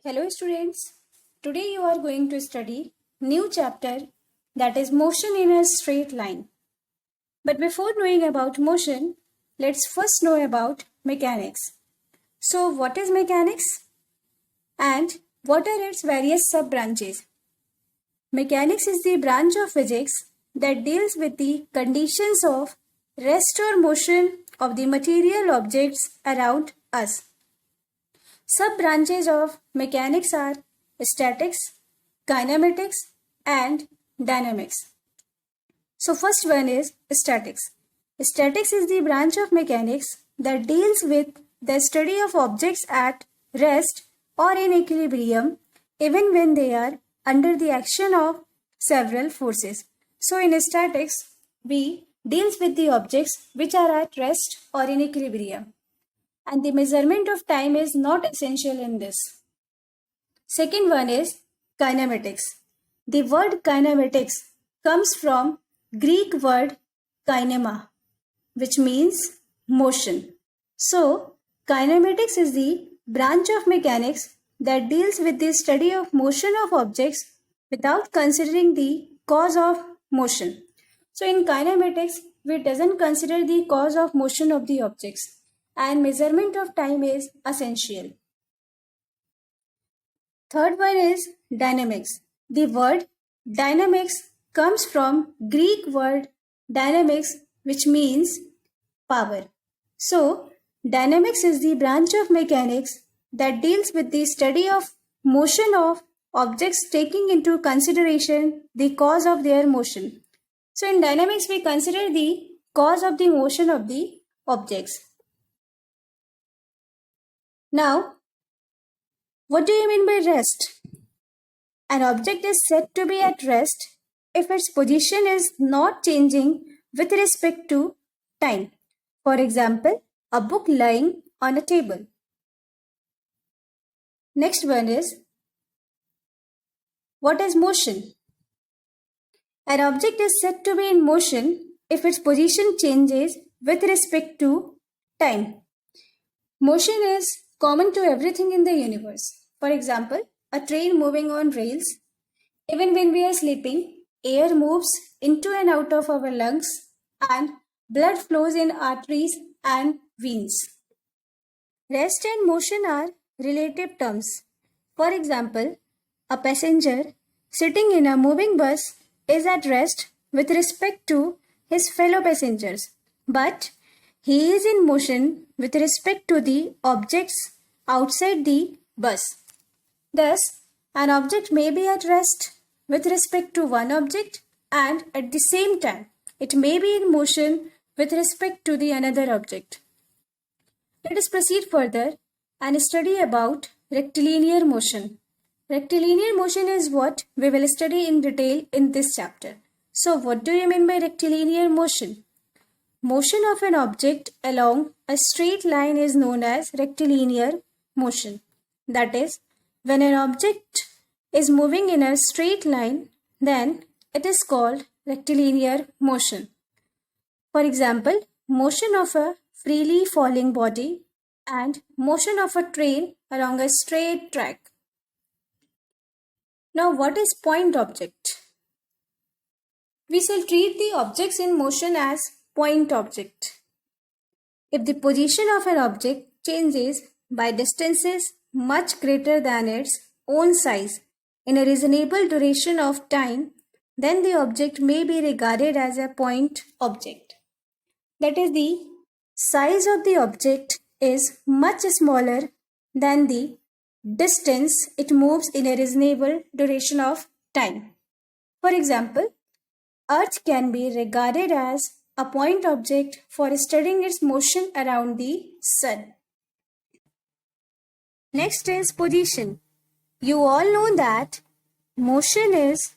Hello students, today you are going to study new chapter that is motion in a straight line. But before knowing about motion, let's first know about mechanics. So what is mechanics and what are its various sub-branches? Mechanics is the branch of physics that deals with the conditions of rest or motion of the material objects around us. Sub-branches of mechanics are statics, kinematics, and dynamics. So first one is statics. Statics is the branch of mechanics that deals with the study of objects at rest or in equilibrium even when they are under the action of several forces. So in statics, we deals with the objects which are at rest or in equilibrium. And the measurement of time is not essential in this. Second one is kinematics. The word kinematics comes from Greek word kinema, which means motion. So, kinematics is the branch of mechanics that deals with the study of motion of objects without considering the cause of motion. So, in kinematics, we doesn't consider the cause of motion of the objects, and measurement of time is essential. Third one is dynamics. The word dynamics comes from Greek word dynamics, which means power. So, dynamics is the branch of mechanics that deals with the study of motion of objects taking into consideration the cause of their motion. So, in dynamics, we consider the cause of the motion of the objects. Now, what do you mean by rest? An object is said to be at rest if its position is not changing with respect to time. For example, a book lying on a table. Next one is, what is motion? An object is said to be in motion if its position changes with respect to time. Motion is common to everything in the universe. For example, a train moving on rails. Even when we are sleeping, air moves into and out of our lungs and blood flows in arteries and veins. Rest and motion are relative terms. For example, a passenger sitting in a moving bus is at rest with respect to his fellow passengers, but he is in motion with respect to the objects outside the bus. Thus, an object may be at rest with respect to one object and at the same time, it may be in motion with respect to the another object. Let us proceed further and study about rectilinear motion. Rectilinear motion is what we will study in detail in this chapter. So, what do you mean by rectilinear motion? Motion of an object along a straight line is known as rectilinear motion. That is, when an object is moving in a straight line, then it is called rectilinear motion. For example, motion of a freely falling body and motion of a train along a straight track. Now, what is point object? We shall treat the objects in motion as point object. If the position of an object changes by distances much greater than its own size in a reasonable duration of time, then the object may be regarded as a point object. That is, the size of the object is much smaller than the distance it moves in a reasonable duration of time. For example, Earth can be regarded as a point object for studying its motion around the Sun. Next is position. You all know that motion is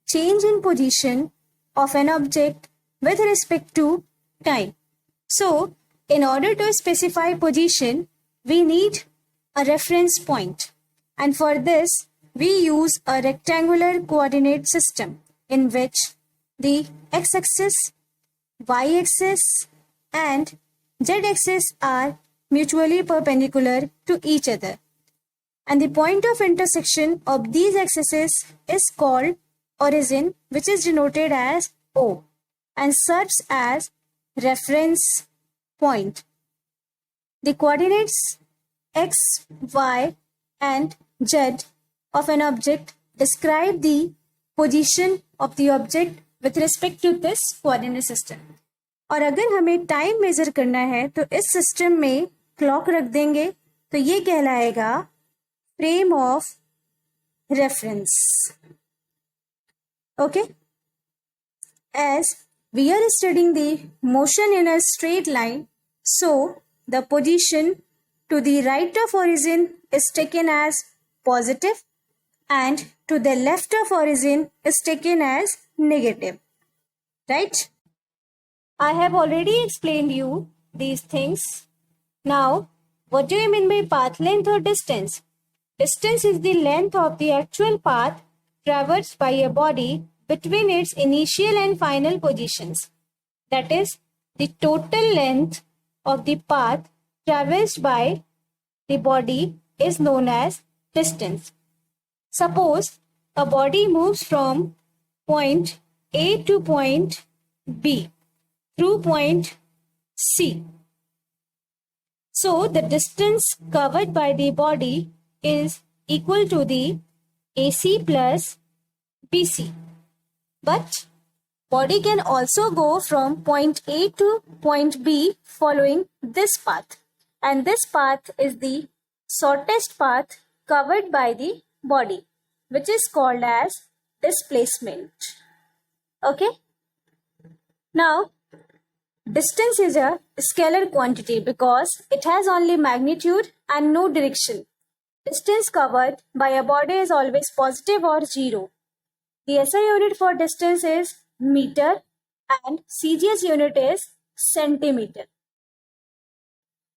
change in position of an object with respect to time. So, in order to specify position, we need a reference point. And for this, we use a rectangular coordinate system in which the x-axis, y-axis and z-axis are mutually perpendicular to each other. and the point of intersection of these axes is called origin, which is denoted as O and serves as reference point. The coordinates x, y, and z of an object describe the position of the object with respect to this coordinate system. और अगर हमें time major करना है तो इस system में clock रख देंगे, तो ये कहलाएगा frame of reference. Okay, as we are studying the motion in a straight line, so the position to the right of origin is taken as positive and to the left of origin is taken as negative, right? I have already explained you these things. Now, what do you mean by path length or distance? Distance is the length of the actual path traversed by a body between its initial and final positions. That is, the total length of the path traversed by the body is known as distance. Suppose a body moves from point A to point B through point C. So the distance covered by the body is equal to the AC plus BC. But body can also go from point A to point B following this path. And this path is the shortest path covered by the body, which is called as displacement. Okay? Now, distance is a scalar quantity because it has only magnitude and no direction. Distance covered by a body is always positive or zero. The SI unit for distance is meter and CGS unit is centimeter.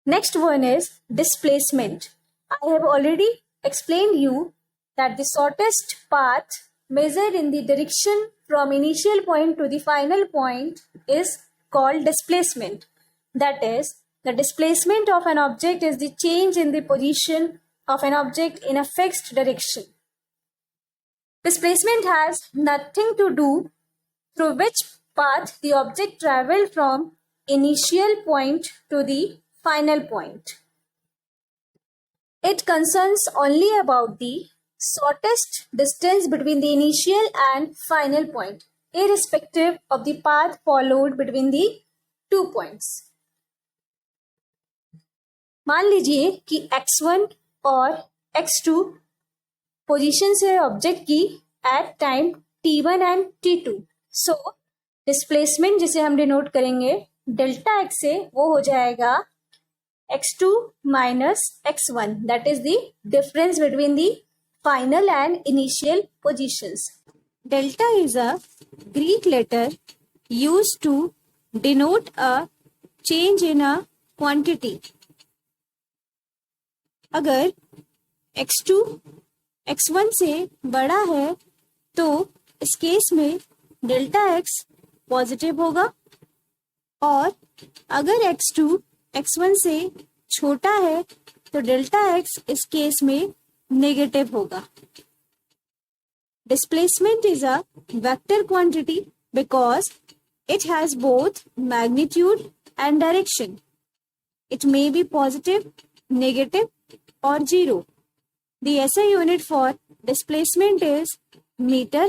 Next one is displacement. I have already explained you that the shortest path measured in the direction from initial point to the final point is called displacement. That is, the displacement of an object is the change in the position of an object in a fixed direction. Displacement has nothing to do through which path the object traveled from initial point to the final point. It concerns only about the shortest distance between the initial and final point, irrespective of the path followed between the 2 points. मान लीजिए कि x1 और x2 position से object की at time t1 and t2. So displacement जिसे हम denote करेंगे delta x से, वो हो जाएगा x2 minus x1. That is the difference between the final and initial positions. Delta is a Greek letter used to denote a change in a quantity. अगर x2 x1 से बड़ा है तो इस केस में डेल्टा x पॉजिटिव होगा, और अगर x2 x1 से छोटा है तो डेल्टा x इस केस में नेगेटिव होगा. Displacement is a vector quantity because it has both magnitude and direction. It may be positive, negative, or zero. The SI unit for displacement is meter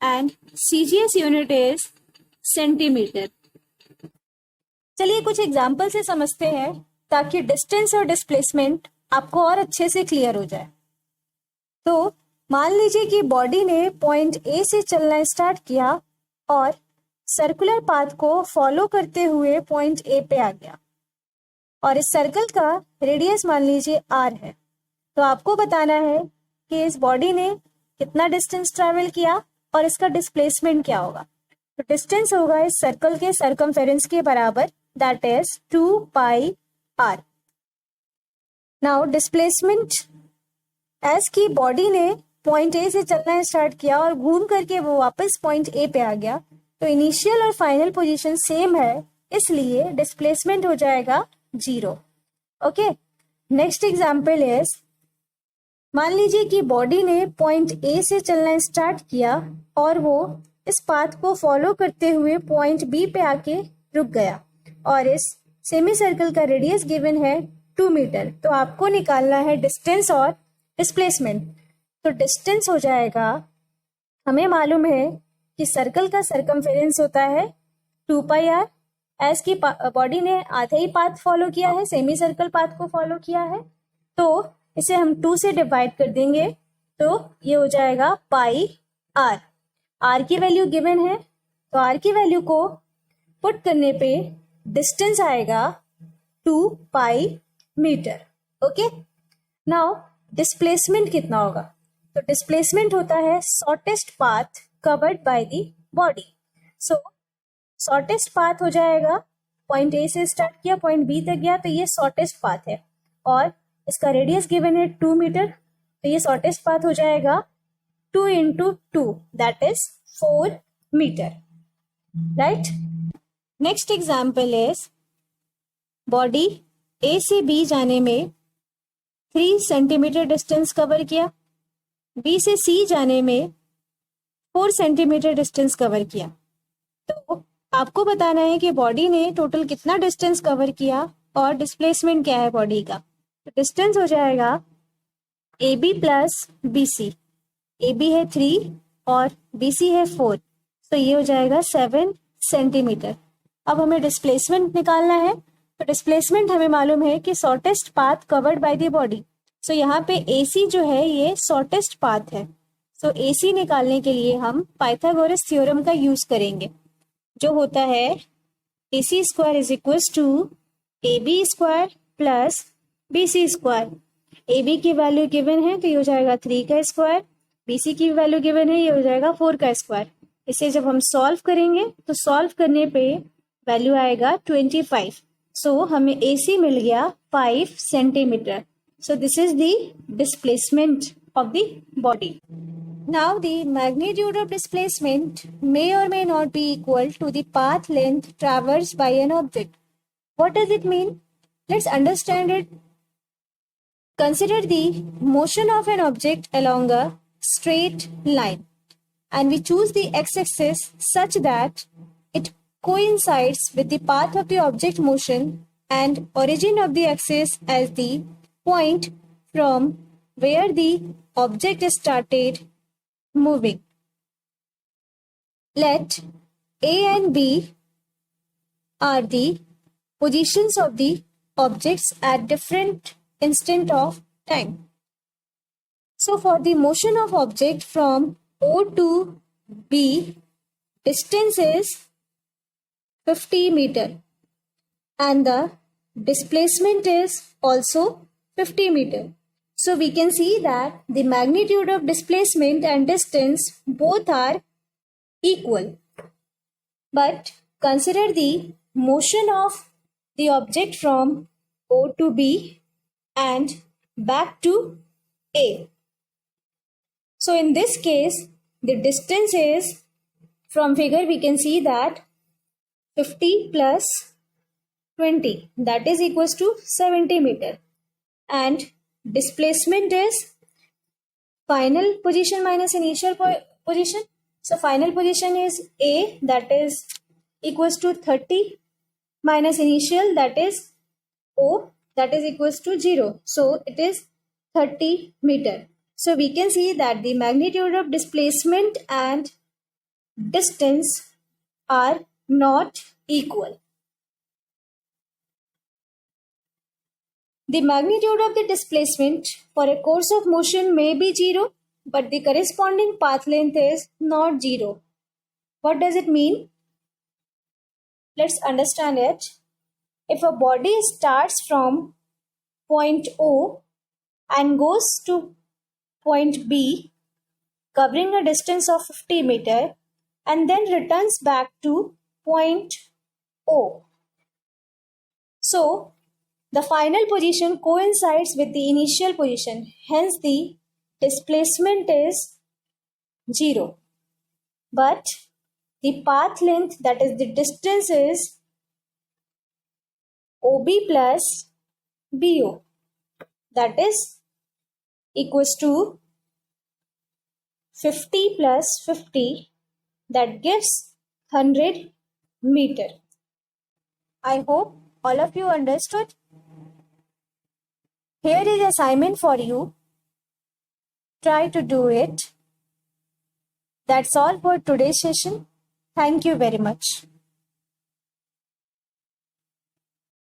and CGS unit is centimeter. चलिए कुछ example से समझते हैं ताकि distance और displacement आपको और अच्छे से क्लियर हो जाए. तो मान लीजिए कि बॉडी ने पॉइंट ए से चलना स्टार्ट किया और सर्कुलर पाथ को फॉलो करते हुए पॉइंट ए पे आ गया, और इस सर्कल का रेडियस मान लीजिए r है. तो आपको बताना है कि इस बॉडी ने कितना डिस्टेंस ट्रैवल किया और इसका डिस्प्लेसमेंट क्या होगा. तो डिस्टेंस होगा इस सर्कल के सर्कमफेरेंस के बराबर, that is 2 pi r. Now displacement as की बॉडी ने पॉइंट ए से चलना स्टार्ट किया और घूम करके वो वापस पॉइंट ए पे आ गया, तो इनिशियल और फाइनल पोजीशन सेम है, इसलिए डिस्प्लेसमेंट हो जाएगा 0. ओके, नेक्स्ट एग्जांपल इज मान लीजिए कि बॉडी ने पॉइंट ए से चलना स्टार्ट किया और वो इस पाथ को फॉलो करते हुए पॉइंट बी पे आके रुक गया और इस सेमी सर्कल का रेडियस गिवन है 2 मीटर। तो आपको निकालना है डिस्टेंस और डिस्प्लेसमेंट। तो डिस्टेंस हो जाएगा, हमें मालूम है कि सर्कल का सरकमफेरेंस होता है 2 पाई आर। एज की बॉडी ने आधे ही पाथ फॉलो किया है, सेमी सर्कल पाथ को फॉलो किया है, तो इसे हम 2 से डिवाइड कर देंगे तो ये हो जाएगा पाई आर। आर की वैल्यू गिवन है, तो आर की वैल्यू को पुट करने पे डिस्टेंस आएगा 2 pi metre. Okay, now displacement कितना होगा? तो डिस्प्लेसमेंट होता है shortest path covered by the body. So shortest path हो जाएगा, पॉइंट ए से स्टार्ट किया, पॉइंट बी तक गया, तो ये शॉर्टेस्ट पाथ है और इसका रेडियस गिवन है 2 मीटर। तो ये शॉर्टेस्ट पाथ हो जाएगा 2 into 2, that is 4 metre, right. Next example is body A से बी जाने में 3 सेंटीमीटर डिस्टेंस कवर किया, बी से सी जाने में 4 सेंटीमीटर डिस्टेंस कवर किया। तो आपको बताना है कि बॉडी ने टोटल कितना डिस्टेंस कवर किया और डिस्प्लेसमेंट क्या है बॉडी का। तो डिस्टेंस हो जाएगा A B plus B C. A B है 3 और बी सी है 4, तो ये हो जाएगा 7 सेंटीमीटर। अब हमें डिस्प्लेसमेंट निकालना है। तो डिस्प्लेसमेंट हमें मालूम है कि shortest path covered by the body. So यहाँ पे ए सी जो है ये शॉर्टेस्ट पाथ है। सो ए सी निकालने के लिए हम पाइथागोरस थ्योरम का यूज करेंगे, जो होता है A C square is equal to A B square plus B C square. A B की वैल्यू गिवन है तो ये हो जाएगा 3 का स्क्वायर, बी सी की वैल्यू गिवन है, ये हो जाएगा 4 का स्क्वायर। इसे जब हम सॉल्व करेंगे तो सॉल्व करने पे वैल्यू आएगा 25। सो हमें ए सी मिल गया 5 centimetre. So this is the displacement of the body. Now the magnitude of displacement may or may not be equal to the path length traversed by an object. What does it mean? Let's understand it. Consider the motion of an object along a straight line and we choose the x-axis such that it coincides with the path of the object motion and origin of the axis as the point from where the object started moving. Let A and B are the positions of the objects at different instant of time. So for the motion of object from O to B, distance is 50 meter and the displacement is also 50 meter. So we can see that the magnitude of displacement and distance both are equal. But consider the motion of the object from O to B and back to A. So in this case, the distance is, from figure we can see that 50 plus 20, that is equals to 70 meter. And displacement is final position minus initial position. So final position is A, that is equals to 30 minus initial, that is O, that is equals to 0. So it is 30 meter. So we can see that the magnitude of displacement and distance are not equal. The magnitude of the displacement for a course of motion may be 0, but the corresponding path length is not 0. What does it mean? Let's understand it. If a body starts from point O and goes to point B, covering a distance of 50 meter, and then returns back to point O. So, the final position coincides with the initial position, hence the displacement is 0. But the path length, that is the distance, is OB plus BO, that is equals to 50 plus 50, that gives 100 meter. I hope all of you understood. Here is assignment for you. Try to do it. That's all for today's session. Thank you very much.